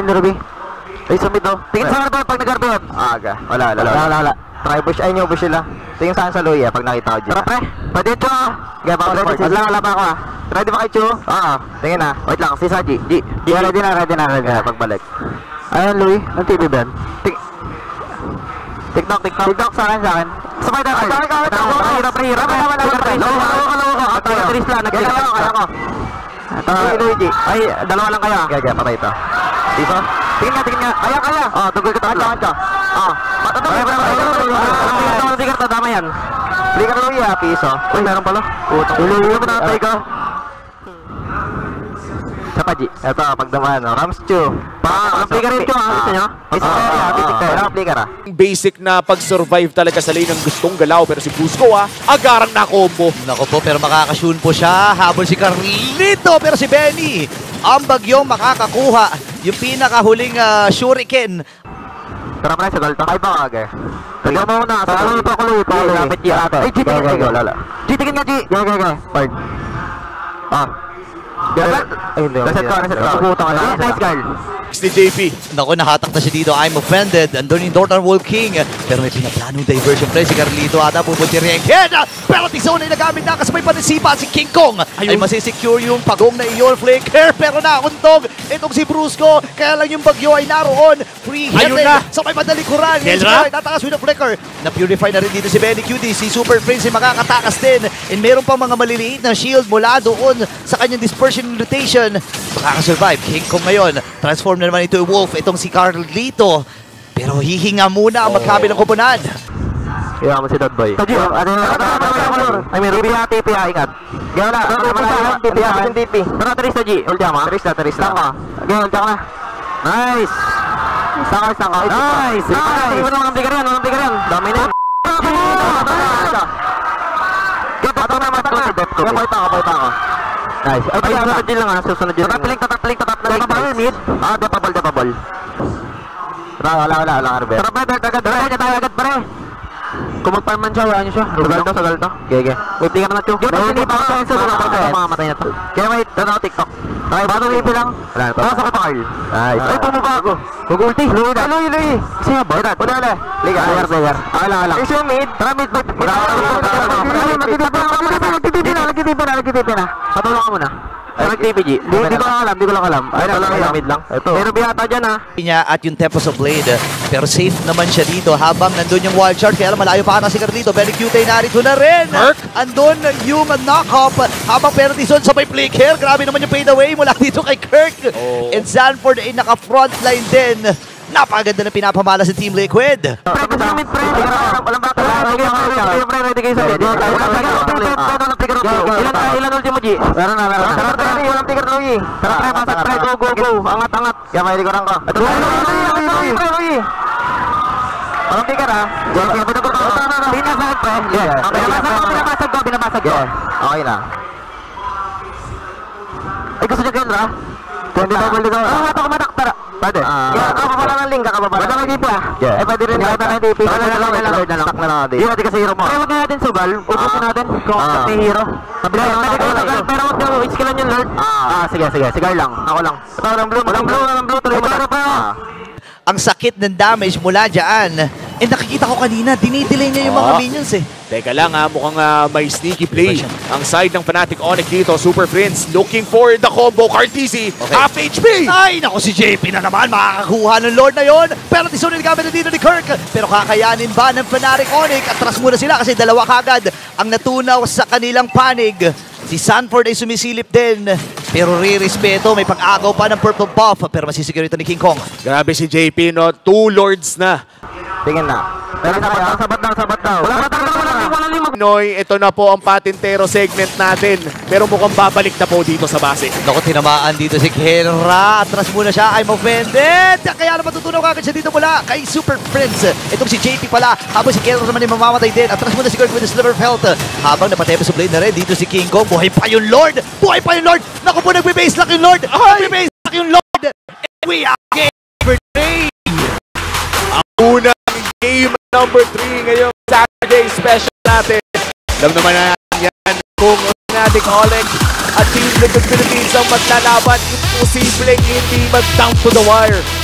ni Ruby. Ay, sumid oh. Tingin sa Garbo pag nag-Garbo yun. Aga. Wala. Try bush. Ay, nyo bush sila. Tingin saan sa Luya pag nakita ko dyan. Tara pre. Pwede ito ah. Gaya pa ako support. Wala pa ako ah. Ready ba kay Chu? Oo. Tingin na. Wait lang. Si Saji. Ready na. Pagbalik. Ayun, Louie. Ang TV ba yan? TikTok sa akin. Sabay na. Hirap. Tris lang. Kaya ko. Luigi. Ay, dalawa lang kayo. Gaya, patay ito. Dito? Tingin nga. Kaya. Oh, tugol ka ito. Oh. Flicker to, tama yan. Flicker Louie ah, piso. Uy, meron pala. Louie, patay ka. Sa Paji. Ito, pagdaman. Rams Chu. Ang flicker rin Chu, gusto nyo? Flicker ah. Basic na pag-survive talaga sa lane ng gustong galaw. Pero si Busco agarang na-combo. Naku po, pero makakashoon po siya. Habol si Carlito, pero si Benny ang bagyong makakakuha. Yung pinakahuling shuriken. Tara pa na sa Dalta. Ay ba kagay? Tagyan mo muna. Pakuloy. Lapit yan. Ay, G, tingin nga G. G, tingin nga G. Pard. Ay, hindi. Reset ka. Nice girl. Ni JP. Naku, nahatak na siya dito. I'm offended. Andun yung Northern Wolf King. Pero may pinaplanong diversion pre. Si Carlito ata pupunti rin. Penalty zone ay nagamit na. Kasabay pa ni Sipa si King Kong. Ay masisecure yung pagong na iyon. Flicker. Pero nauntog. Itong si Brusco. Kaya lang yung bagyo ay naroon. Free hit. Sabay madalikuran. Tatakas with the Flicker. Na-purify na rin dito si Benny QD. Si Super Prince ay makakatakas din. And meron pa mga maliliit na shield mula doon sa kanyang dispersion rotation. Makakasurvive. King Kong ngayon. Transform na naman ito yung Wolf. Itong si Carlito. Pero hihinga muna ang magkabilang koponan. Kaya mo si Dodboy. Taji, Ay, may Ruby ha, TP ha, ingat. Gaya na, TP ha, yung TP. Tara, Tris na G. Ulti mo ha? Tris na. Gaya, ulti ka na. Nice! Sangka. Nice! Walang tigar yan. Dami na. Pato na, Poita ako. Nice. Ay, susunod din lang ha, susunod din. Tatapling. Mid. Depable. Wala, Arbet. Tara, agad pare. Kung mag-farm man siya, wala niyo siya. Sagal to. Gege. Wait, tingnan na Chu. Hindi pa ako sa enso. Mamamatay na to. Kaya wait, tanaw TikTok. Okay, bato lipi lang. Wala pa. Pasok ka Carl. Nice. Ay, bumaba ako. Gugulti. Louie. Siya ba? Wala. Liga. Player. Alang. Issue mid. Tara mid. Nagtitipi na. Patulong ka muna. Nag-TPG. Di ko lang alam. Ay, mid lang. Pero bihata dyan ha. Niya at yung Tempest of Blade. Pero safe naman siya dito habang nandun yung wild shard. Kaya malayo pa ata si Carlito. Very cute ay narito na rin. Andun yung knock-up. Habang penalty zone sabay flicker. Grabe naman yung fade away mula dito kay Kirk. And Zanford ay naka-frontline din. Napaganda na pinapamala sa Team Liquid. Walang bata. Ready kayo sa video. Ilan ultimo G? Meron na. Walang tigar Louie. Tara, pasok pre. Go. Angat. Kaya may likuran ko. Louie. Walang tigar ha. Binasag pre. Binabasag ko. Okay na. Ay, gusto niya Kendra? Hindi ko. Ako matak. Tara. Pwede. Kakababa lang ng link. Pwede mag-DP ah. Eh, pwede rin. Pwede ng DP. Pwede na lang. Stuck na lang ako. Hindi natin kasi hero mo. Kaya huwag natin sugal. Ubusin natin. Kung may hero. Pero huwag na i-skillan yung Lord. Sige. Sigar lang. Ako lang. Walang blue. Tuloy mo na pa. Ang sakit ng damage mula dyan. Eh nakikita ko kanina, dinidelay niya yung mga minions eh. Teka lang mukhang may sneaky play. Ang side ng Fnatic Onyx dito, Super Prince looking for the combo. Cartesi, half HP! Ay, naku si JP na naman, makakakuha ng Lord na yon. Pero tisunin gamit na dito ni Kirk. Pero kakayanin ba ng Fnatic Onyx? Atras muna sila kasi dalawa kagad ang natunaw sa kanilang panig. Si Sanford ay sumisilip din. Pero re-respeto, may pag-agaw pa ng purple buff. Pero masisecure ito ni King Kong. Grabe si JP, no? 2 Lords na. Tingin na. Pero sabat daw. Walang limog. Noy, ito na po ang patintero segment natin. Pero mukhang babalik na po dito sa base. Naku, tinamaan dito si Kenra. Atras muna siya. I'm offended. Kaya naman tutunaw kagad siya dito mula kay Super Prince. Itong si JP pala. Habang si Kenra naman ay mamamatay din. Atras muna si Kirk with the Sliver Felt. Habang napatepes sa blade na rin. Dito si King Kong. Buhay pa yung Lord. Naku po, nagbe-base lock yung Lord. Nagbe-base lock yung Lord. And we are game number 3. Ang unang game number 3 ngayong Saturday special natin. Alam naman na yan kung Fnatic Onyx at Team Team Liquid Philippines ang maglalaban. Imposibleng hindi mag-down to the wire.